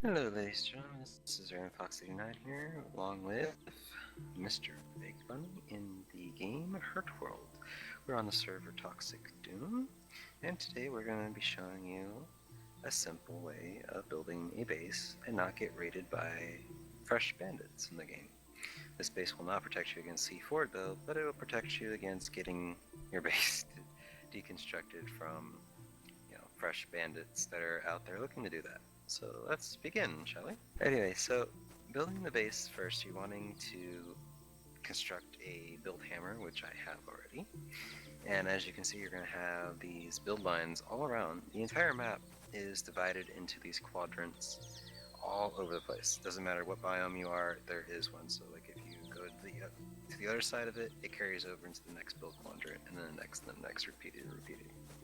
Hello, ladies and gentlemen. This is Aaron Fox 89 here, along with Mr. Big Bunny in the game Hurtworld. We're on the server Toxic Doom, and today we're going to be showing you a simple way of building a base and not get raided by fresh bandits in the game. This base will not protect you against C4 though, but it will protect you against getting your base deconstructed from, fresh bandits that are out there looking to do that. So let's begin, shall we? Anyway, so building the base first, you're wanting to construct a build hammer, which I have already. And as you can see, you're going to have these build lines all around. The entire map is divided into these quadrants all over the place. Doesn't matter what biome you are, there is one. So like if you go to the other side of it, it carries over into the next build quadrant, and then the next, repeated.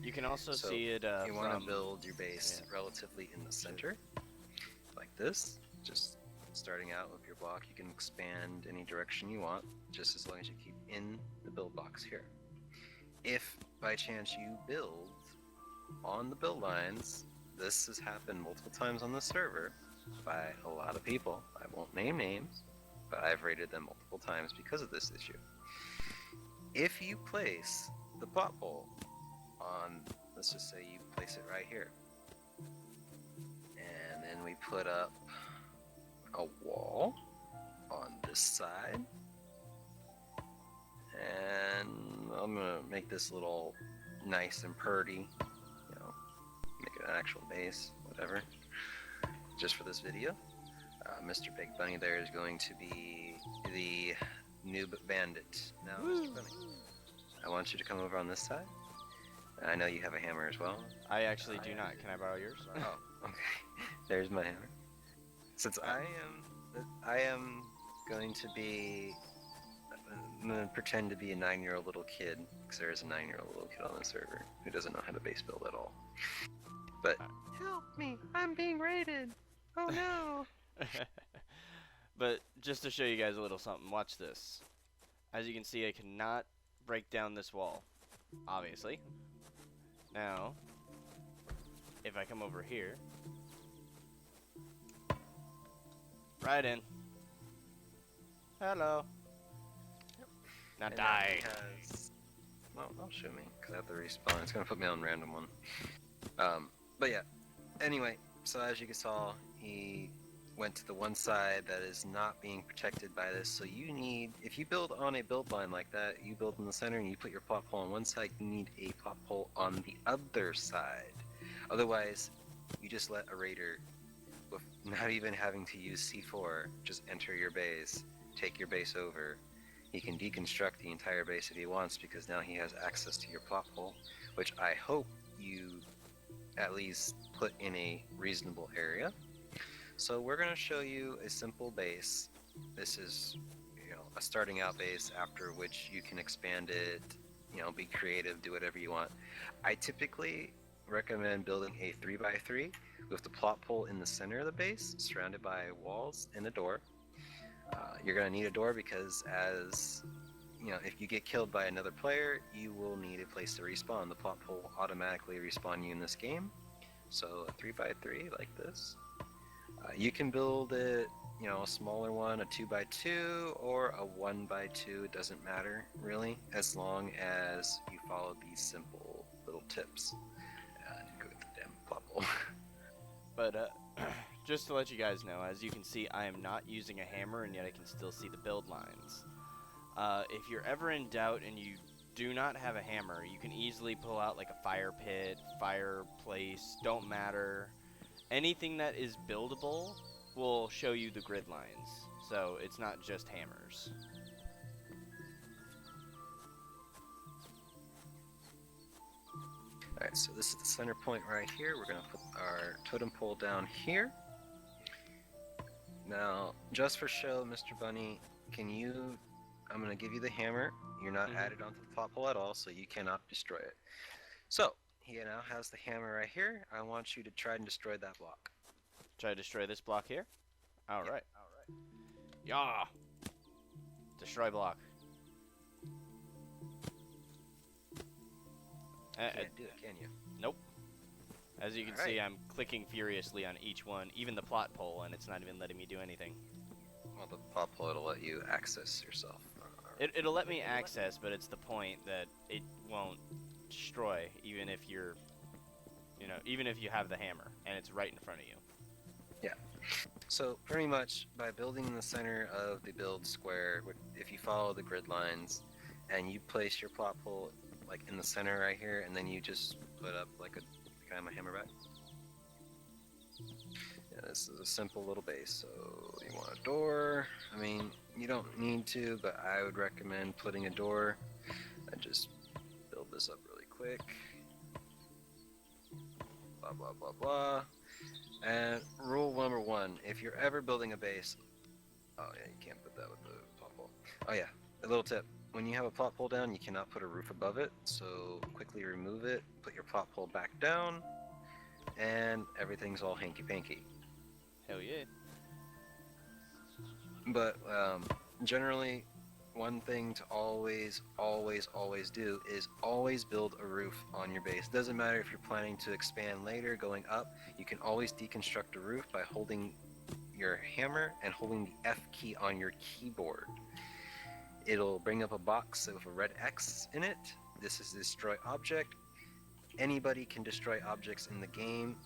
You can also So see it you want to build your base relatively in the center, like this. Just starting out with your block, you can expand any direction you want, just as long as you keep in the build box here. If by chance you build on the build lines, this has happened multiple times on the server by a lot of people. I won't name names, but I've raided them multiple times because of this issue. If you place the plot hole on, let's just say you place it right here, and then we put up a wall on this side, and I'm gonna make this little nice and purty, make it an actual base, whatever, just for this video. Mr. Big Bunny there is going to be the noob bandit. Now, Mr. Bunny, I want you to come over on this side. I know you have a hammer as well. I actually do not. Can I borrow yours? Oh, okay. There's my hammer. Since I am going to be, I'm going to pretend to be a 9-year-old little kid, because there is a 9-year-old little kid on the server who doesn't know how to base build at all. But help me! I'm being raided! Oh no! But just to show you guys a little something, watch this. As you can see, I cannot break down this wall, obviously. Now, if I come over here, right in. Hello. Yep. Now And die. Well, don't shoot me, because I have to respawn. It's going to put me on random one. But yeah, anyway, so as you saw, he went to the one side that is not being protected by this. So you need, if you build on a build line like that, you build in the center and you put your plot pole on one side, you need a plot pole on the other side. Otherwise, you just let a raider, with not even having to use C4, just enter your base, take your base over. He can deconstruct the entire base if he wants, because now he has access to your plot pole, which I hope you at least put in a reasonable area. So we're going to show you a simple base. This is, a starting out base, after which you can expand it, be creative, do whatever you want. I typically recommend building a 3x3 with the plot pole in the center of the base, surrounded by walls and a door. You're going to need a door because if you get killed by another player, you will need a place to respawn. The plot pole will automatically respawn you in this game. So a 3x3 like this. You can build it, a smaller one, a 2x2, or a 1x2. It doesn't matter, really, as long as you follow these simple little tips. Go with the damn plot pole. But just to let you guys know, as you can see, I am not using a hammer, and yet I can still see the build lines. If you're ever in doubt and you do not have a hammer, you can easily pull out like a fire pit, fireplace, don't matter. Anything that is buildable will show you the grid lines, so it's not just hammers. Alright, so this is the center point right here. We're going to put our totem pole down here. Now, just for show, Mr. Bunny, I'm going to give you the hammer. You're not added onto the plot pole at all, so you cannot destroy it. So, he now has the hammer right here. I want you to try and destroy that block. Try to destroy this block here? Alright. Yeah! Destroy block. You can't do it, can you? Nope. As you can Alright. see, I'm clicking furiously on each one, even the plot pole, and it's not even letting me do anything. Well, the plot pole will let you access yourself. It'll let me access, but it's the point that it won't destroy, even if you're, even if you have the hammer and it's right in front of you. Yeah. So pretty much by building in the center of the build square, if you follow the grid lines, and you place your plot pole like in the center right here, and then you just put up like a kind of a hammerback. Yeah, this is a simple little base. So you want a door. I mean, you don't need to, but I would recommend putting a door. And just build this up really quick. Blah blah blah blah. And rule number 1: if you're ever building a base, oh yeah, you can't put that with the plot pole. Oh yeah, a little tip: when you have a plot pole down, you cannot put a roof above it. So quickly remove it, put your plot pole back down, and everything's all hanky panky. Hell yeah. But generally, one thing to always do is always build a roof on your base. Doesn't matter if you're planning to expand later, going up, you can always deconstruct a roof by holding your hammer and holding the F key on your keyboard. It'll bring up a box with a red X in it. This is destroy object. Anybody can destroy objects in the game.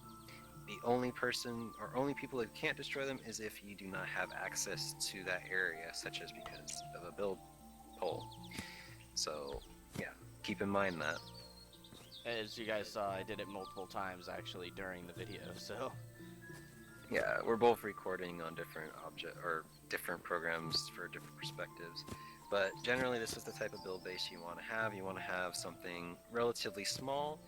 The only person or only people that can't destroy them is if you do not have access to that area, such as because of a build pole. So yeah, keep in mind that. As you guys saw, I did it multiple times actually during the video, so. Yeah, we're both recording on different different programs for different perspectives. But generally, this is the type of build base you want to have. You want to have something relatively small.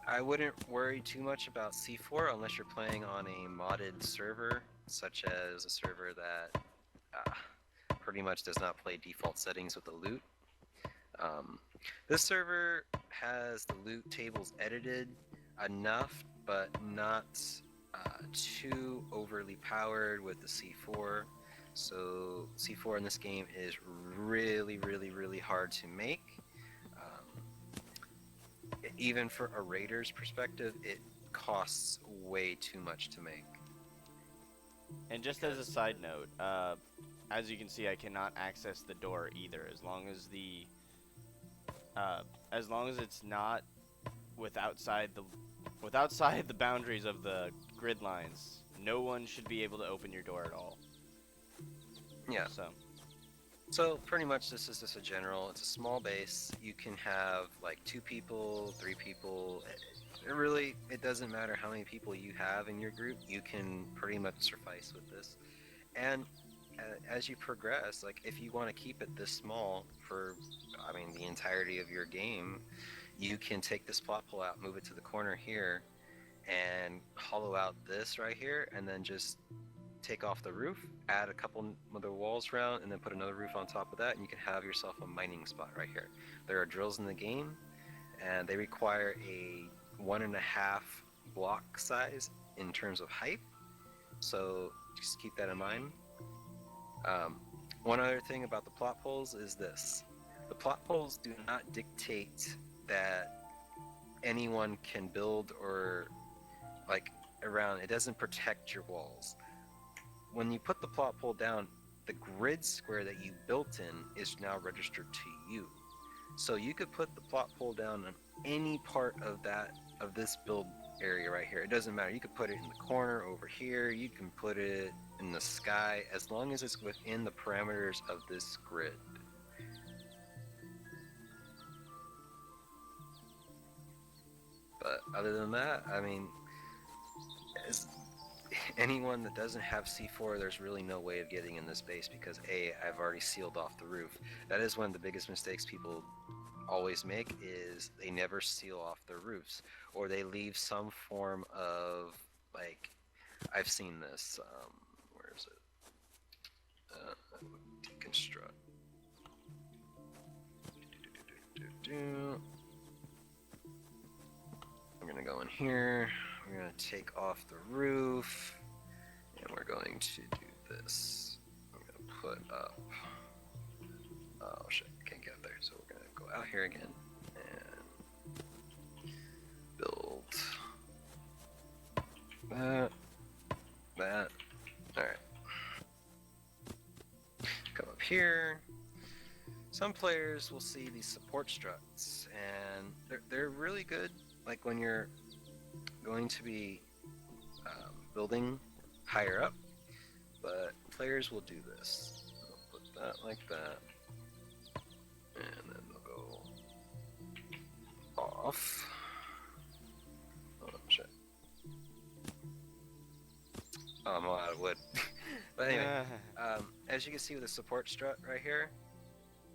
I wouldn't worry too much about C4 unless you're playing on a modded server, such as a server that pretty much does not play default settings with the loot. This server has the loot tables edited enough, but not too overly powered with the C4. So C4 in this game is really hard to make. Even for a raider's perspective, it costs way too much to make. And just as a side note, as you can see, I cannot access the door either. As long as it's not outside the boundaries of the grid lines, no one should be able to open your door at all. Yeah. So pretty much this is just a general. It's a small base. You can have like 2 people, 3 people. It doesn't matter how many people you have in your group. You can pretty much suffice with this. And as you progress, like if you want to keep it this small for, the entirety of your game, you can take this plot pole out, move it to the corner here, and hollow out this right here, and then just take off the roof, add a couple other walls around, and then put another roof on top of that, and you can have yourself a mining spot right here. There are drills in the game, and they require a 1.5 block size in terms of height, so just keep that in mind. One other thing about the plot poles is this: the plot poles do not dictate that anyone can build or around. It doesn't protect your walls. When you put the plot pole down, the grid square that you built in is now registered to you. So you could put the plot pole down on any part of this build area right here. It doesn't matter. You could put it in the corner over here. You can put it in the sky, as long as it's within the parameters of this grid. But other than that, anyone that doesn't have C4, there's really no way of getting in this base because I've already sealed off the roof. That is one of the biggest mistakes people always make, is they never seal off their roofs, or they leave some form of I've seen this. Where is it? Deconstruct. We're gonna go in here. We're going to take off the roof, and we're going to do this. I'm going to put up, oh shit, can't get up there, so we're going to go out here again, and build That. Alright. Come up here. Some players will see these support struts, and they're really good, like when you're going to be building higher up, but players will do this. They'll put that like that, and then they'll go off. Oh, shit. Oh, I'm all out of wood. But anyway, as you can see with the support strut right here,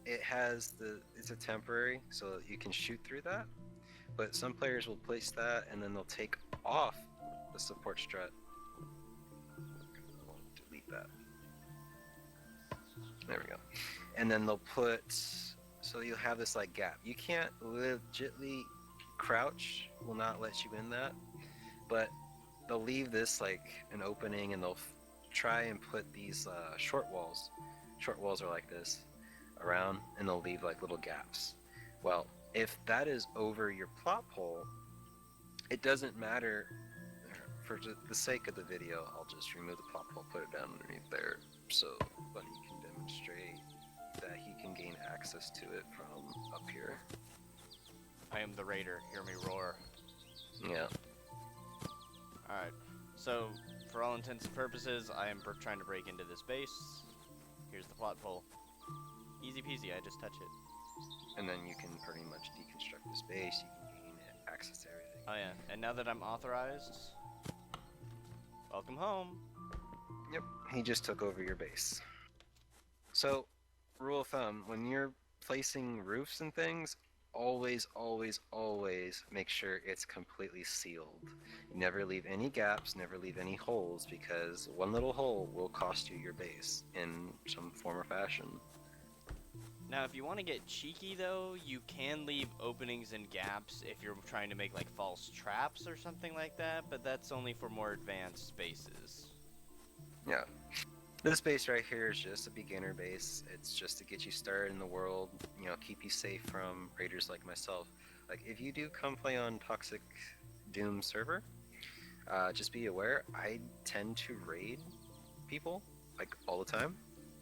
it's a temporary, so you can shoot through that. But some players will place that and then they'll take off the support strut. Delete that. There we go. And then they'll put, so you'll have this like gap. You can't legitly crouch, will not let you in that, but they'll leave this like an opening, and they'll try and put these short walls. Short walls are like this around, and they'll leave like little gaps. Well, if that is over your plot hole, it doesn't matter. For the sake of the video, I'll just remove the plot hole, put it down underneath there, so Bunny can demonstrate that he can gain access to it from up here. I am the raider. Hear me roar. Yeah. Alright, so for all intents and purposes, I am trying to break into this base. Here's the plot pole. Easy peasy, I just touch it. And then you can pretty much deconstruct the space, you can gain access to everything. Oh yeah, and now that I'm authorized, welcome home. Yep, he just took over your base. So, rule of thumb, when you're placing roofs and things, always, always, always make sure it's completely sealed. Never leave any gaps, never leave any holes, because one little hole will cost you your base in some form or fashion. Now, if you want to get cheeky, though, you can leave openings and gaps if you're trying to make, like, false traps or something like that, but that's only for more advanced spaces. Yeah. This base right here is just a beginner base. It's just to get you started in the world, you know, keep you safe from raiders like myself. Like, if you do come play on Toxic Doom server, just be aware, I tend to raid people, like, all the time.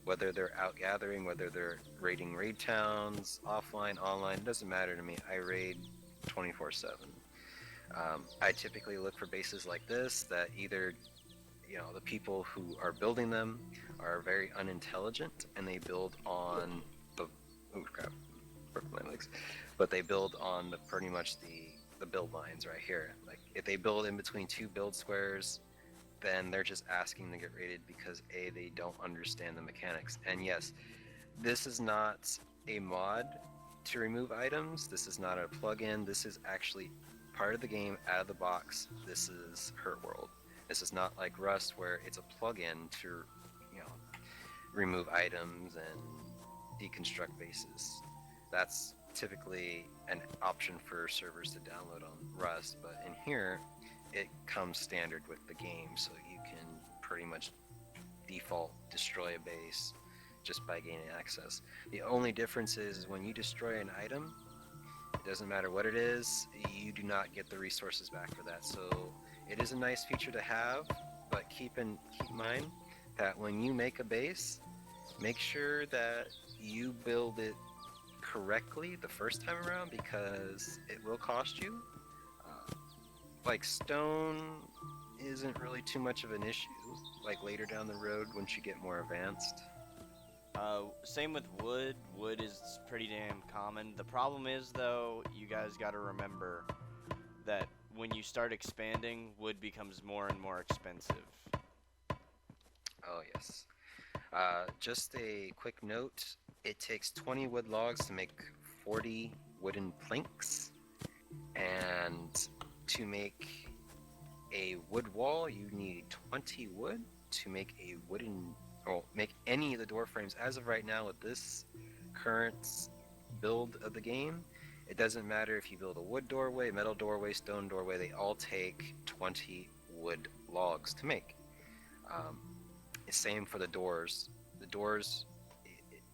Whether they're out gathering, whether they're raiding raid towns, offline, online, it doesn't matter to me. I raid 24/7. I typically look for bases like this that either, you know, the people who are building them are very unintelligent, and they build on the, oh crap, broke my legs, but they build on the pretty much the build lines right here. Like, if they build in between two build squares, then they're just asking to get raided because A, they don't understand the mechanics. And yes, this is not a mod to remove items, this is not a plugin, this is actually part of the game out of the box. This is Hurtworld. This is not like Rust where it's a plugin to, you know, remove items and deconstruct bases. That's typically an option for servers to download on Rust, but in here, it comes standard with the game, so you can pretty much default destroy a base just by gaining access. The only difference is when you destroy an item, it doesn't matter what it is, you do not get the resources back for that. So it is a nice feature to have, but keep in mind that when you make a base, make sure that you build it correctly the first time around, because it will cost you. Like, stone isn't really too much of an issue, like later down the road once you get more advanced. Same with wood. Wood is pretty damn common. The problem is, though, you guys gotta remember that when you start expanding, wood becomes more and more expensive. Oh yes. Just a quick note, it takes 20 wood logs to make 40 wooden planks, and to make a wood wall, you need 20 wood. To make a wooden, or make any of the door frames, as of right now with this current build of the game, it doesn't matter if you build a wood doorway, metal doorway, stone doorway, they all take 20 wood logs to make. Same for the doors. The doors,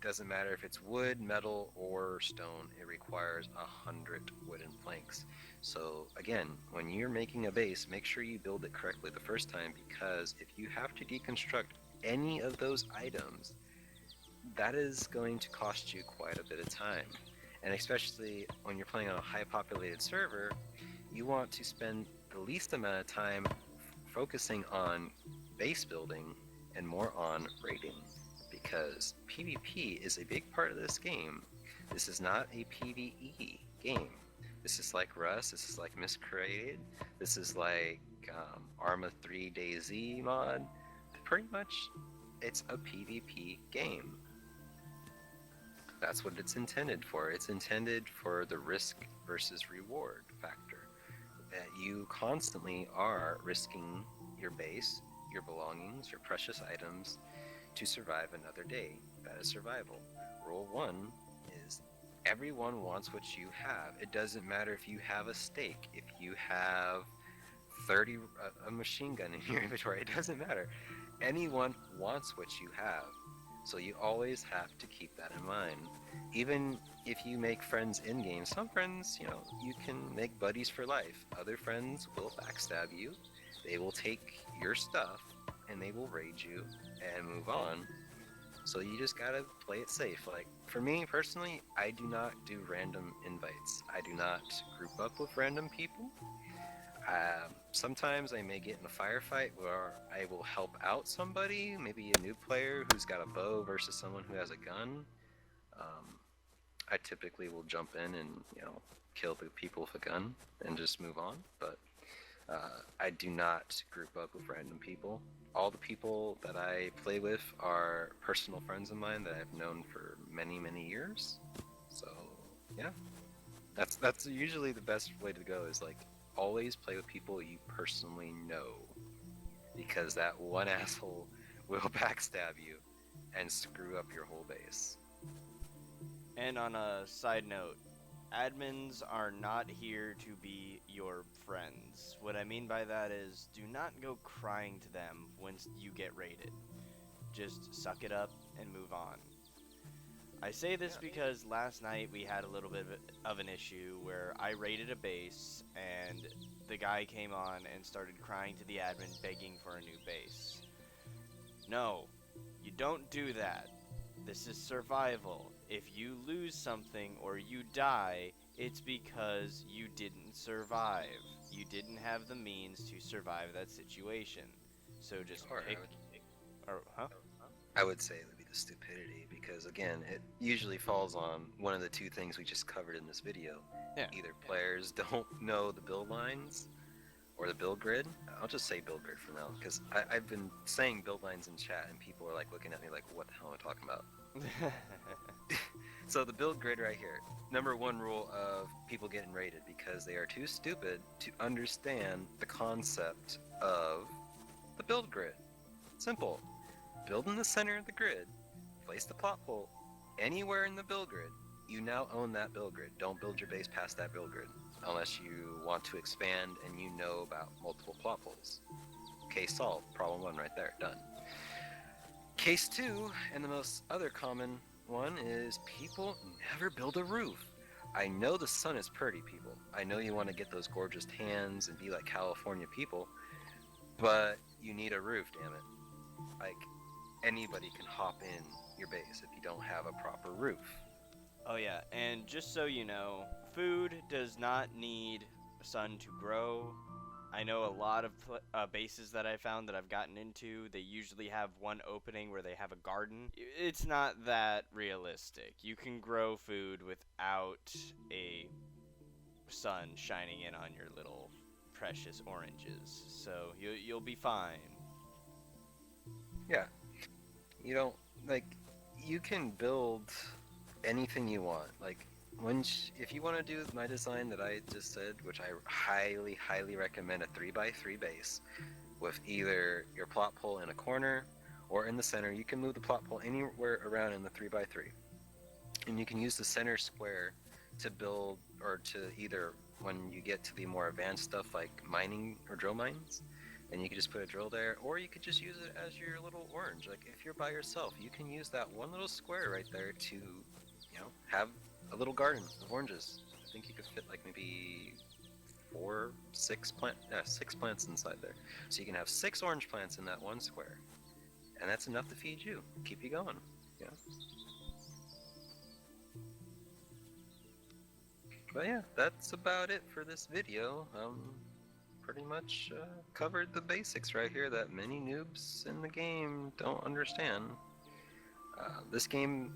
Doesn't matter if it's wood, metal, or stone, it requires 100 wooden planks. So again, when you're making a base, make sure you build it correctly the first time, because if you have to deconstruct any of those items, that is going to cost you quite a bit of time. And especially when you're playing on a high populated server, you want to spend the least amount of time focusing on base building and more on raiding, because PvP is a big part of this game. This is not a PvE game. This is like Rust, this is like Miscreated, this is like Arma 3 DayZ mod. Pretty much, it's a PvP game. That's what it's intended for. It's intended for the risk versus reward factor. That you constantly are risking your base, your belongings, your precious items to survive another day. That is survival. Rule 1 is everyone wants what you have. It doesn't matter if you have a stake, if you have a machine gun in your inventory, it doesn't matter. Anyone wants what you have. So you always have to keep that in mind. Even if you make friends in game, some friends, you can make buddies for life. Other friends will backstab you. They will take your stuff and they will raid you and move on. So you just gotta play it safe. Like, for me personally, I do not do random invites. I do not group up with random people. Sometimes I may get in a firefight where I will help out somebody, maybe a new player who's got a bow versus someone who has a gun. I typically will jump in and, kill the people with a gun and just move on. But I do not group up with random people. All the people that I play with are personal friends of mine that I've known for many, many years. So, yeah. That's usually the best way to go, is like, always play with people you personally know, because that one asshole will backstab you and screw up your whole base. And on a side note, admins are not here to be your friends. What I mean by that is, do not go crying to them once you get raided. Just suck it up and move on. I say this because last night we had a little bit of an issue where I raided a base and the guy came on and started crying to the admin begging for a new base. No, you don't do that. This is survival. If you lose something or you die, it's because you didn't survive. You didn't have the means to survive that situation. So just pick... I would say it would be the stupidity, because again, it usually falls on one of the two things we just covered in this video. Yeah. Either players don't know the build lines or the build grid. I'll just say build grid for now, because I've been saying build lines in chat and people are like looking at me like, what the hell am I talking about? So the build grid right here. Number one rule of people getting raided because they are too stupid to understand the concept of the build grid. Simple. Build in the center of the grid, place the plot hole anywhere in the build grid. You now own that build grid. Don't build your base past that build grid unless you want to expand and you know about multiple plot holes. Case solved. Problem 1 right there. Done. Case 2, and the most other common one, is people never build a roof. I know the sun is pretty, people. I know you want to get those gorgeous tans and be like California people, but you need a roof, damn it. Like, anybody can hop in your base if you don't have a proper roof. Oh yeah, and just so you know, food does not need sun to grow. I know a lot of bases that I found that I've gotten into, they usually have one opening where they have a garden. It's not that realistic. You can grow food without a sun shining in on your little precious oranges, so you'll be fine. Yeah. You don't, like, you can build anything you want. Like, if you want to do my design that I just said, which I highly, highly recommend, a 3x3 base with either your plot pole in a corner or in the center. You can move the plot pole anywhere around in the 3x3. And you can use the center square to build, or to either, when you get to the more advanced stuff like mining or drill mines, and you could just put a drill there, or you could just use it as your little orange. Like if you're by yourself, you can use that one little square right there to, have a little garden of oranges. I think you could fit like maybe 6 plants inside there. So you can have 6 orange plants in that one square, and that's enough to feed you, keep you going. Yeah. But yeah, that's about it for this video. Pretty much covered the basics right here that many noobs in the game don't understand. This game,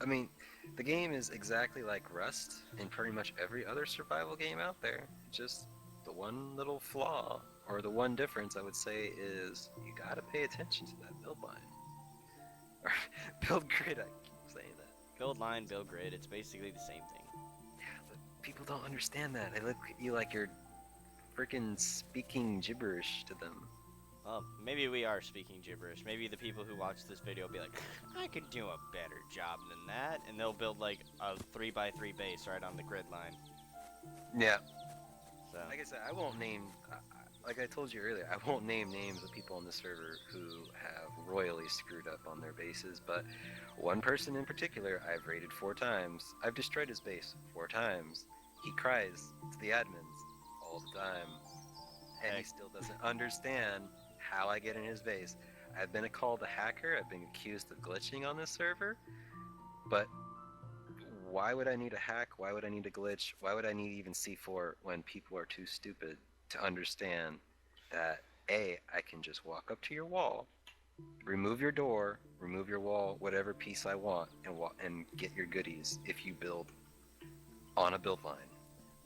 I mean, the game is exactly like Rust and pretty much every other survival game out there. Just the one little flaw, or the one difference I would say, is you gotta pay attention to that build line. Or build grid, I keep saying that. Build line, build grid, it's basically the same thing. Yeah, but people don't understand that. They look at you like you're freaking speaking gibberish to them. Well, maybe we are speaking gibberish. Maybe the people who watch this video will be like, I could do a better job than that, and they'll build like a 3x3 base right on the grid line. Yeah. So, Like I said, I won't name, like I told you earlier, I won't name names of people on the server who have royally screwed up on their bases, but one person in particular I've raided 4 times. I've destroyed his base 4 times. He cries to the admins all the time, and he still doesn't understand how I get in his base. I've been called a hacker, I've been accused of glitching on this server, but why would I need a hack? Why would I need a glitch? Why would I need even C4 when people are too stupid to understand that A, I can just walk up to your wall, remove your door, remove your wall, whatever piece I want, and get your goodies if you build on a build line.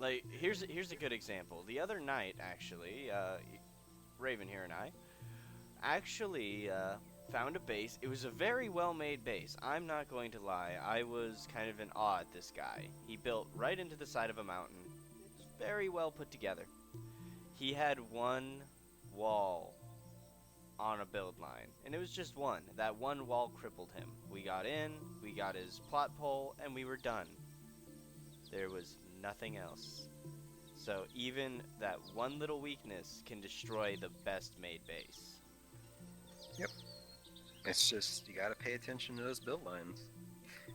like, here's a good example. The other night, actually, Raven here and I actually found a base. It was a very well-made base. I'm not going to lie. I was kind of in awe at this guy. He built right into the side of a mountain. It's very well put together. He had one wall on a build line, and it was just one. That one wall crippled him. We got in, we got his plot pole, and we were done. There was nothing else. So even that one little weakness can destroy the best made base. Yep. It's just, you gotta pay attention to those build lines.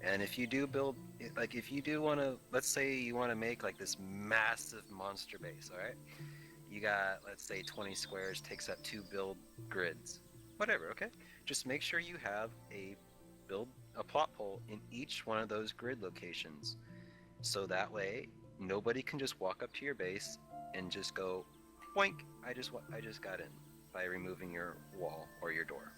And if you do build, like if you do want to, let's say you want to make like this massive monster base, alright? You got, let's say 20 squares, takes up 2 build grids. Whatever, okay? Just make sure you have a plot pole in each one of those grid locations. So that way, nobody can just walk up to your base and just go, boink, I just got in by removing your wall or your door.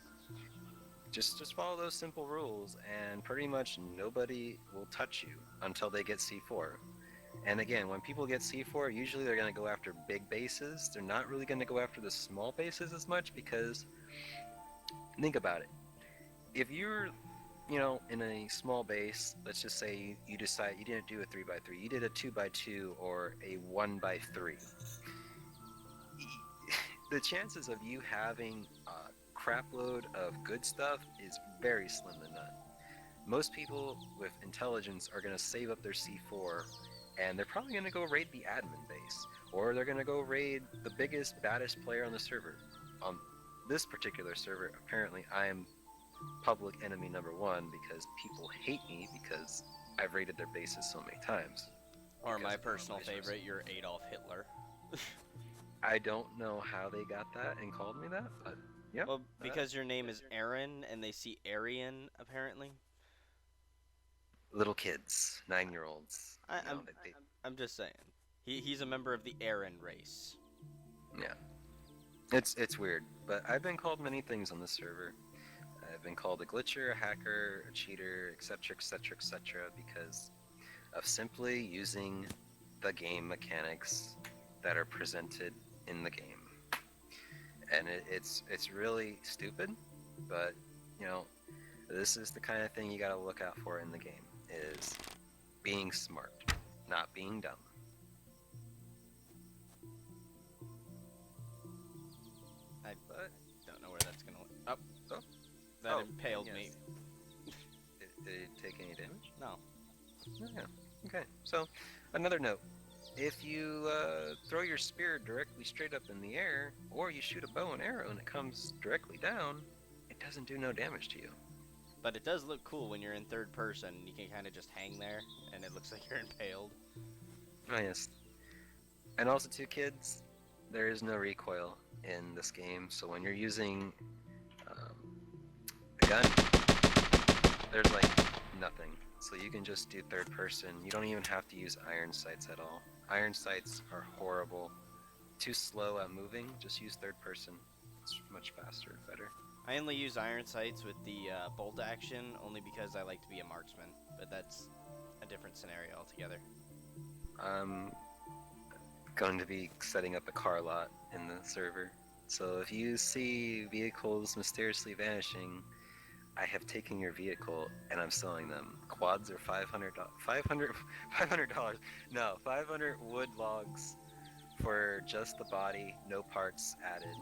Just follow those simple rules, and pretty much nobody will touch you until they get C4. And again, when people get C4, usually they're going to go after big bases. They're not really going to go after the small bases as much, because think about it. If you're, in a small base, let's just say you decide you didn't do a 3x3, you did a 2x2 or a 1x3. The chances of you having a crap load of good stuff is very slim to none. Most people with intelligence are going to save up their C4, and they're probably going to go raid the admin base, or they're going to go raid the biggest, baddest player on the server. On this particular server, apparently I am public enemy number 1 because people hate me because I've raided their bases so many times. Or my personal favorite, you're Adolf Hitler. I don't know how they got that and called me that, but yeah. Well, because your name is Aaron, and they see Aryan, apparently. Little kids, 9-year-olds. I'm just saying. He's a member of the Aaron race. Yeah. It's weird, but I've been called many things on this server. I've been called a glitcher, a hacker, a cheater, etc., etc., etc., because of simply using the game mechanics that are presented in the game. And it's really stupid, but this is the kind of thing you gotta look out for in the game, is being smart, not being dumb. I don't know where that's gonna. That impaled me. Did it take any damage? No. Oh, yeah. Okay. So, another note: if you throw your spear directly straight up in the air, or you shoot a bow and arrow and it comes directly down, it doesn't do no damage to you. But it does look cool when you're in third person. You can kind of just hang there, and it looks like you're impaled. Oh yes. And also, too, kids, there is no recoil in this game, so when you're using a gun, there's like nothing. So you can just do third person. You don't even have to use iron sights at all. Iron sights are horrible. Too slow at moving. Just use third person. It's much faster and better. I only use iron sights with the bolt action, only because I like to be a marksman. But that's a different scenario altogether. I'm going to be setting up a car lot in the server. So if you see vehicles mysteriously vanishing, I have taken your vehicle and I'm selling them. Quads are $500. $500. No, 500 wood logs for just the body, no parts added.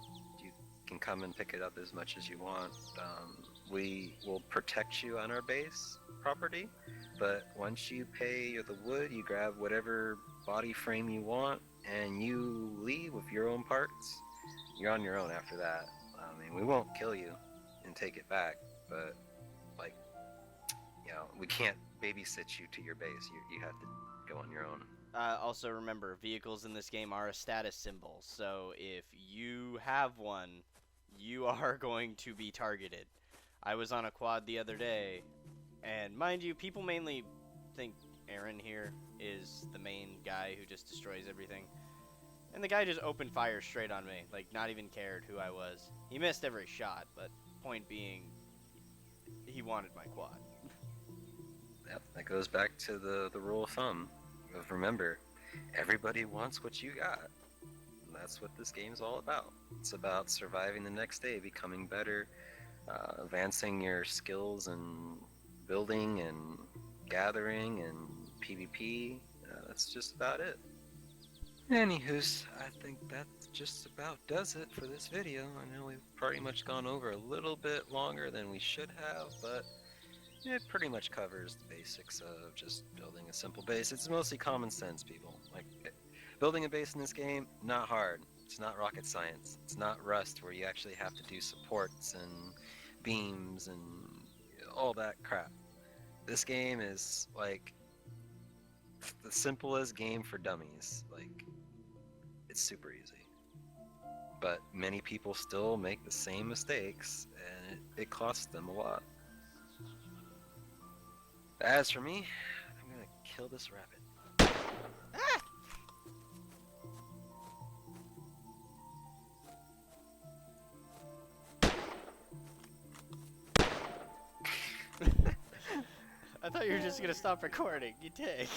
You can come and pick it up as much as you want. We will protect you on our base property, but once you pay the wood, you grab whatever body frame you want and you leave with your own parts. You're on your own after that. I mean, we won't kill you and take it back, but like, you know, we can't babysit you to your base. You have to go on your own. Also remember, vehicles in this game are a status symbol, so if you have one, you are going to be targeted. I was on a quad the other day, and mind you, people mainly think Aaron here is the main guy who just destroys everything. And the guy just opened fire straight on me, like not even cared who I was. He missed every shot, but point being, he wanted my quad. Yep, that goes back to the rule of thumb. Remember, everybody wants what you got. And that's what this game's all about. It's about surviving the next day, becoming better, advancing your skills and building and gathering and PvP. That's just about it. Anywho's, I think that just about does it for this video. I know we've pretty much gone over a little bit longer than we should have, but it pretty much covers the basics of just building a simple base. It's mostly common sense, people. Like, building a base in this game, not hard. It's not rocket science. It's not Rust, where you actually have to do supports and beams and all that crap. This game is like the simplest game for dummies. Like, it's super easy. But many people still make the same mistakes, and it costs them a lot. As for me, I'm gonna kill this rabbit. Ah! I thought you were just gonna stop recording. You did.